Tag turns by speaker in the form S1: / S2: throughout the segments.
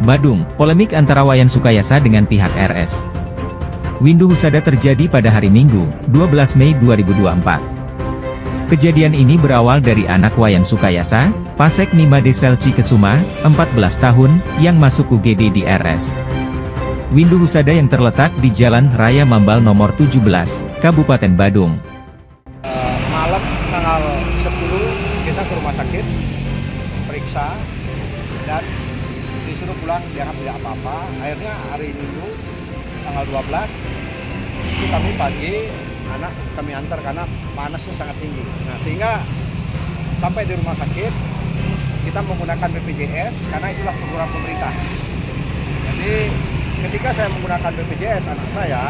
S1: Badung, polemik antara Wayan Sukayasa dengan pihak RS Windu Husada terjadi pada hari Minggu, 12 Mei 2024. Kejadian ini berawal dari anak Wayan Sukayasa, Pasek Nimade Selci Kesuma, 14 tahun, yang masuk UGD di RS Windu Husada yang terletak di Jalan Raya Mambal nomor 17, Kabupaten Badung.
S2: Malam tanggal 10 kita ke rumah sakit, periksa, dan disuruh pulang dianggap tidak apa-apa. Akhirnya hari Minggu tanggal 12 itu kami pagi anak kami antar karena panasnya sangat tinggi. Nah, sehingga sampai di rumah sakit kita menggunakan BPJS karena itulah program pemerintah. Jadi ketika saya menggunakan BPJS anak saya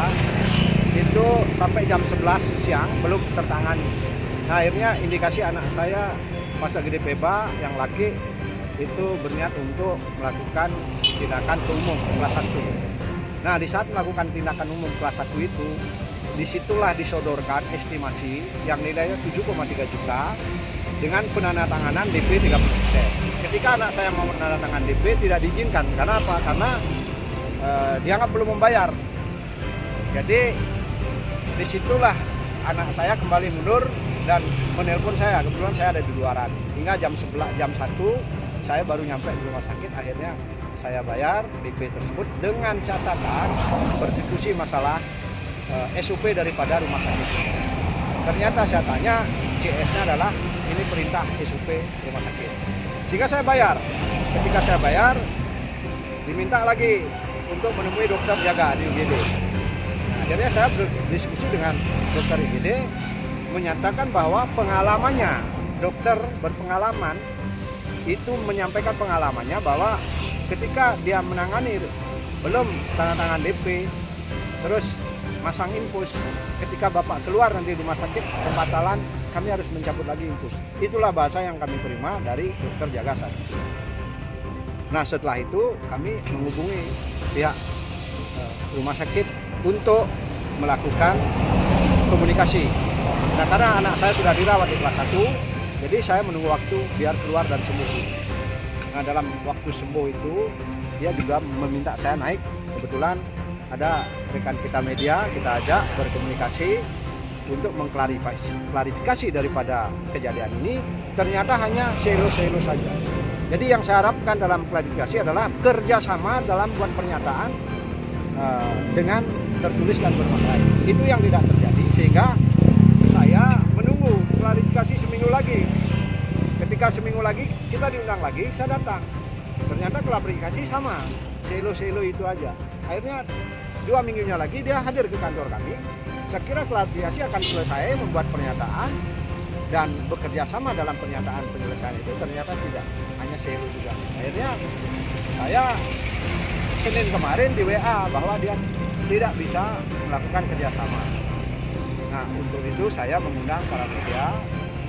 S2: itu sampai jam 11 siang belum tertangani. Nah, akhirnya indikasi anak saya masa gede Peba yang laki itu berniat untuk melakukan tindakan ke umum kelas 1. Nah, di saat melakukan tindakan umum kelas 1 itu, disitulah disodorkan estimasi yang nilainya 7,3 juta dengan penandatanganan DP 30%. Ketika anak saya mau menandatangan DP tidak diizinkan. Karena apa? Karena dianggap belum membayar. Jadi disitulah anak saya kembali mundur dan menelpon saya. Kebetulan saya ada di luaran. Hingga jam 1 saya baru nyampe di rumah sakit. Akhirnya saya bayar DP tersebut dengan catatan berdiskusi masalah SOP daripada rumah sakit. Ternyata saya tanya CS-nya adalah ini perintah SOP rumah sakit. Jika saya bayar, ketika saya bayar diminta lagi untuk menemui dokter jaga di UGD. Nah, akhirnya saya berdiskusi dengan dokter UGD menyatakan bahwa pengalamannya, dokter berpengalaman itu menyampaikan pengalamannya bahwa ketika dia menangani belum tanda tangan DP terus masang infus, ketika bapak keluar nanti di rumah sakit pembatalan, kami harus mencabut lagi infus. Itulah bahasa yang kami terima dari dokter jaga saat itu. Nah, setelah itu kami menghubungi pihak rumah sakit untuk melakukan komunikasi. Nah, karena anak saya sudah dirawat di kelas 1, jadi saya menunggu waktu biar keluar dan sembuh. Nah, dalam waktu sembuh itu dia juga meminta saya naik. Kebetulan ada rekan kita media, kita ajak berkomunikasi untuk mengklarifikasi daripada kejadian ini. Ternyata hanya selo-selo saja. Jadi yang saya harapkan dalam klarifikasi adalah kerjasama dalam buat pernyataan dengan tertulis dan bermasalah. Itu yang tidak terjadi, sehingga saya menunggu klarifikasi seminggu lagi. Ketika seminggu lagi kita diundang lagi, saya datang. Ternyata klarifikasi sama, selo-selo itu aja. Akhirnya 2 minggunya lagi dia hadir ke kantor kami. Saya kira klarifikasi akan selesai membuat pernyataan dan bekerja sama dalam pernyataan penyelesaian itu. Ternyata tidak, hanya selo juga. Akhirnya saya Senin kemarin di WA bahwa dia tidak bisa melakukan kerjasama. Nah, untuk itu saya mengundang para media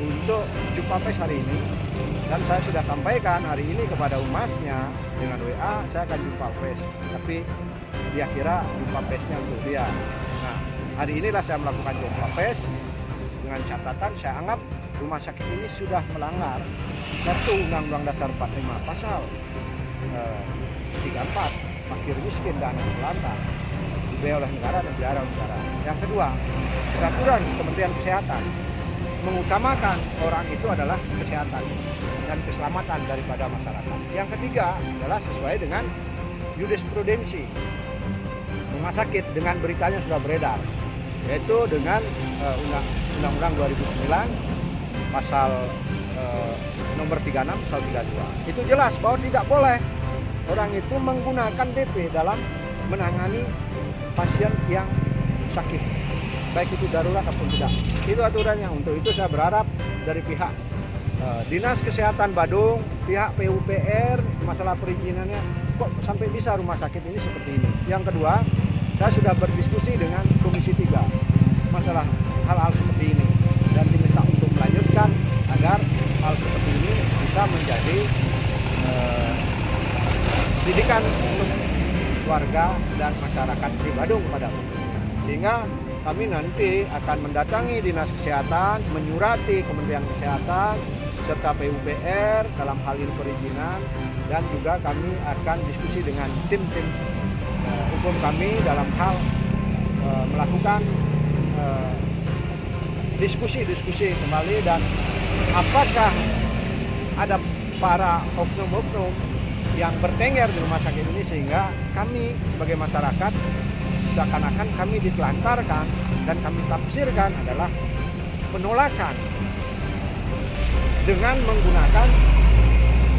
S2: untuk jumpa pers hari ini, dan saya sudah sampaikan hari ini kepada humasnya dengan WA saya akan jumpa pers, tapi dia kira jumpa persnya untuk dia. Nah, hari inilah saya melakukan jumpa pers dengan catatan saya anggap rumah sakit ini sudah melanggar satu Undang-Undang Dasar 45 pasal 34 fakir miskin dan anak terlantar dibiayai oleh negara dan dibiayai oleh negara. Yang kedua, peraturan Kementerian Kesehatan mengutamakan orang itu adalah kesehatan dan keselamatan daripada masyarakat. Yang ketiga adalah sesuai dengan jurisprudensi rumah sakit dengan beritanya sudah beredar, yaitu dengan Undang-Undang 2009 pasal nomor 36 pasal 32. Itu jelas bahwa tidak boleh orang itu menggunakan DP dalam menangani pasien yang sakit, baik itu darurat ataupun tidak. Itu aturannya. Untuk itu saya berharap dari pihak Dinas Kesehatan Badung, pihak PUPR, masalah perizinannya kok sampai bisa rumah sakit ini seperti ini. Yang kedua, saya sudah berdiskusi dengan Komisi 3 masalah hal-hal seperti ini dan diminta untuk melanjutkan agar hal seperti ini bisa menjadi didikan untuk warga dan masyarakat di Badung pada umumnya. Sehingga kami nanti akan mendatangi Dinas Kesehatan, menyurati Kementerian Kesehatan serta PUPR dalam hal ini perizinan, dan juga kami akan diskusi dengan tim-tim hukum kami dalam hal melakukan diskusi kembali, dan apakah ada para oknum-oknum yang bertengger di rumah sakit ini sehingga kami sebagai masyarakat seakan-akan kami ditelantarkan dan kami tafsirkan adalah penolakan dengan menggunakan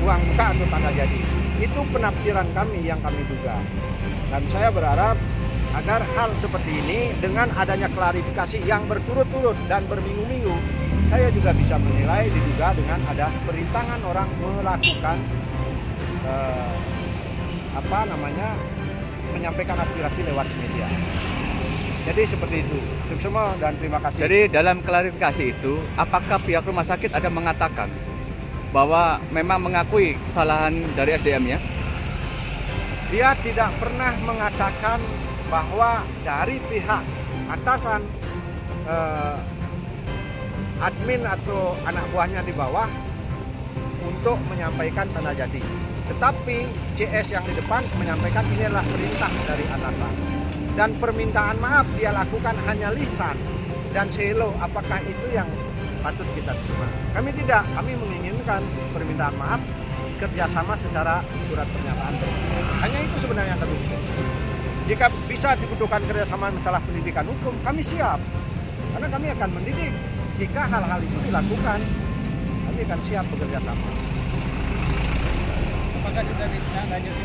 S2: uang muka atau tanda jadi. Itu penafsiran kami yang kami duga, dan saya berharap agar hal seperti ini dengan adanya klarifikasi yang berturut-turut dan berminggu-minggu, saya juga bisa menilai diduga dengan ada perintangan orang melakukan menyampaikan aspirasi lewat media. Jadi seperti itu. Semua dan terima kasih.
S3: Jadi dalam klarifikasi itu, apakah pihak rumah sakit ada mengatakan bahwa memang mengakui kesalahan dari SDM-nya?
S2: Dia tidak pernah mengatakan bahwa dari pihak atasan admin atau anak buahnya di bawah untuk menyampaikan tanda jadi. Tetapi CS yang di depan menyampaikan ini adalah perintah dari atasan. Dan permintaan maaf dia lakukan hanya lisan dan selo. Apakah itu yang patut kita terima? Kami tidak, kami menginginkan permintaan maaf kerjasama secara surat pernyataan. Hanya itu sebenarnya yang kami inginkan. Jika bisa dibutuhkan kerjasama masalah pendidikan hukum, kami siap. Karena kami akan mendidik. Jika hal-hal itu dilakukan, kami akan siap bekerja sama.
S4: Apakah sudah ditindaklanjuti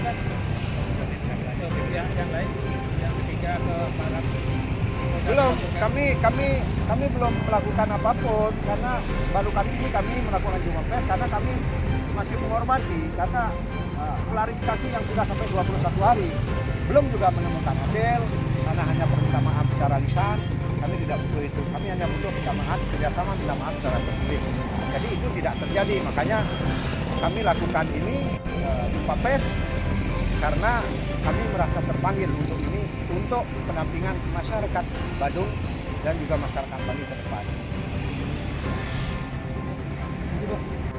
S4: ke pihak yang lain, yang ketiga ke para
S2: belum, kami belum melakukan apapun karena baru kali ini kami melakukan jumpa pers karena kami masih menghormati karena klarifikasi yang sudah sampai 21 hari belum juga menemukan hasil karena hanya perminta maaf secara lisan. Kami tidak butuh itu, kami hanya butuh minta maaf, kerjasama minta maaf secara tertulis. Jadi itu tidak terjadi, makanya kami lakukan ini jumpa pers karena kami merasa terpanggil untuk ini, untuk pendampingan masyarakat Badung dan juga masyarakat Bali ke depan.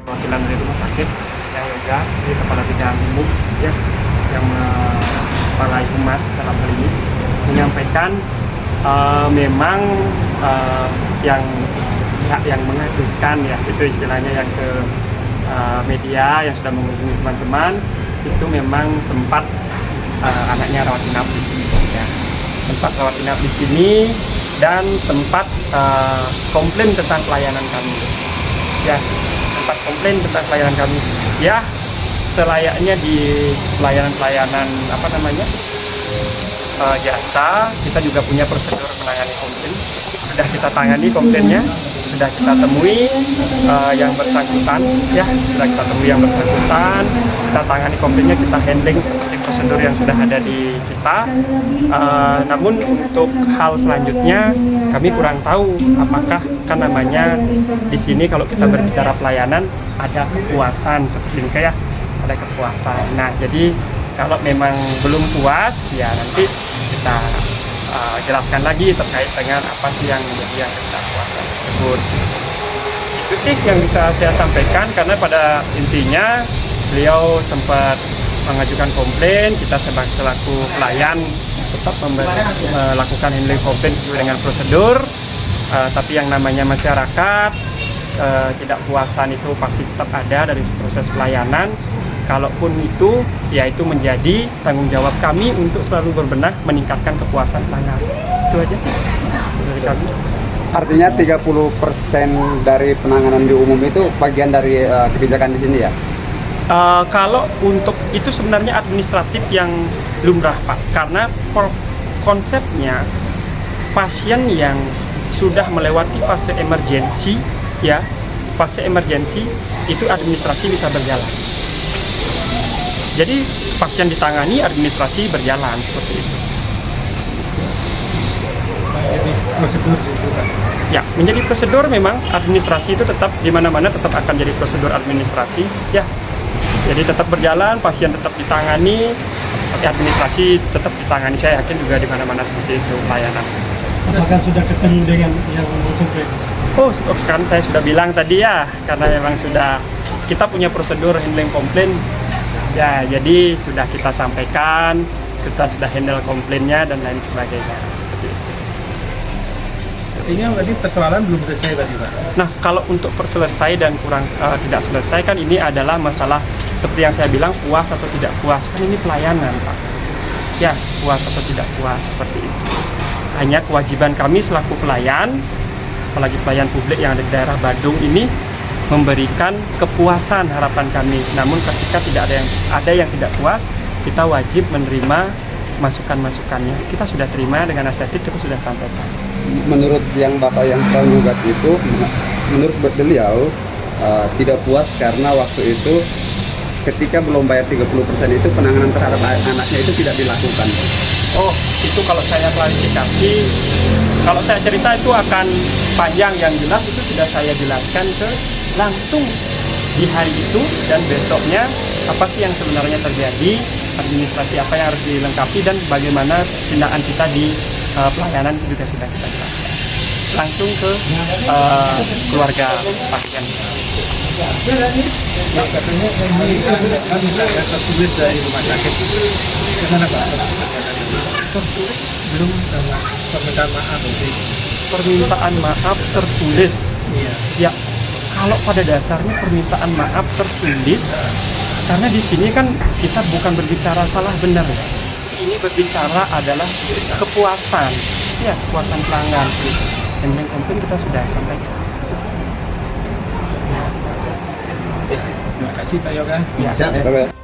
S5: Perwakilan dari rumah sakit yang juga di kepala bidang umum ya, yang kepala humas dalam hal ini menyampaikan memang yang pihak yang mengadukan ya, itu istilahnya yang ke media yang sudah menghubungi teman-teman itu memang sempat anaknya rawat inap di sini ya, sempat rawat inap di sini dan sempat komplain tentang pelayanan kami ya, sempat komplain tentang pelayanan kami ya, selayaknya di pelayanan jasa kita juga punya prosedur menangani komplain. Sudah kita tangani komplainnya, sudah kita temui yang bersangkutan ya, sudah kita temui yang bersangkutan, kita tangani komplainnya, kita handling seperti prosedur yang sudah ada di kita. Namun untuk hal selanjutnya kami kurang tahu apakah kan namanya di sini kalau kita berbicara pelayanan ada kepuasan seperti ini kayak ada kepuasan. Nah jadi kalau memang belum puas ya nanti kita jelaskan lagi terkait dengan apa sih yang menjadi yang ketidakpuasan tersebut. Itu sih yang bisa saya sampaikan karena pada intinya beliau sempat mengajukan komplain, kita selaku pelayan tetap melakukan handling komplain sesuai dengan prosedur. Tapi yang namanya masyarakat tidak puasan itu pasti tetap ada dari proses pelayanan. Kalaupun itu, ya itu menjadi tanggung jawab kami untuk selalu berbenah meningkatkan kepuasan pelanggan. Itu aja dari kami.
S6: Artinya 30% dari penanganan di umum itu bagian dari kebijakan di sini ya?
S5: Kalau untuk itu sebenarnya administratif yang lumrah Pak, karena konsepnya pasien yang sudah melewati fase emergensi ya, fase emergensi itu administrasi bisa berjalan. Jadi pasien ditangani, administrasi berjalan seperti itu.
S4: Jadi prosedur itu kan?
S5: Ya, menjadi prosedur memang administrasi itu tetap di mana-mana tetap akan jadi prosedur administrasi ya. Jadi tetap berjalan, pasien tetap ditangani, tapi administrasi tetap ditangani. Saya yakin juga di mana-mana seperti itu pelayanan.
S4: Apakah sudah ketemu dengan yang mengkomplain?
S5: Oh, kan saya sudah bilang tadi ya, karena memang sudah kita punya prosedur handling komplain. Ya, jadi sudah kita sampaikan, kita sudah handle komplainnya dan lain sebagainya. Seperti itu.
S4: Artinya berarti persoalan belum selesai tadi Pak?
S5: Nah, kalau untuk selesai dan kurang tidak selesai kan ini adalah masalah seperti yang saya bilang, puas atau tidak puas. Kan ini pelayanan, Pak. Ya, puas atau tidak puas seperti itu. Hanya kewajiban kami selaku pelayan, apalagi pelayan publik yang ada di daerah Badung ini, memberikan kepuasan harapan kami. Namun ketika tidak ada yang tidak puas, kita wajib menerima masukan-masukannya. Kita sudah terima dengan nasihat kita sudah sampaikan.
S6: Menurut yang Bapak yang penggugat itu, menurut beliau tidak puas karena waktu itu ketika belum bayar 30% itu penanganan terhadap anaknya itu tidak dilakukan.
S5: Oh, itu kalau saya klarifikasi, kalau saya cerita itu akan panjang. Yang jelas itu sudah saya jelaskan langsung di hari itu dan besoknya apa sih yang sebenarnya terjadi, administrasi apa yang harus dilengkapi dan bagaimana tindakan kita di pelayanan itu juga sudah kita jelaskan langsung ke keluarga pasien.
S4: Ya, katanya ini kan ada tertulis dari rumah sakit. Gimana Pak?
S5: Tertulis belum
S4: Permintaan maaf sih.
S5: permintaan maaf tertulis.
S4: Iya.
S5: Ya, kalau pada dasarnya permintaan maaf tertulis, karena di sini kan kita bukan berbicara salah benar ya. Ini berbicara adalah kepuasan, ya kepuasan pelanggan. Dan yang komplain kita sudah sampaikan.
S4: Terima kasih Pak Yoga.
S5: Ya.
S6: Siap, Bapak.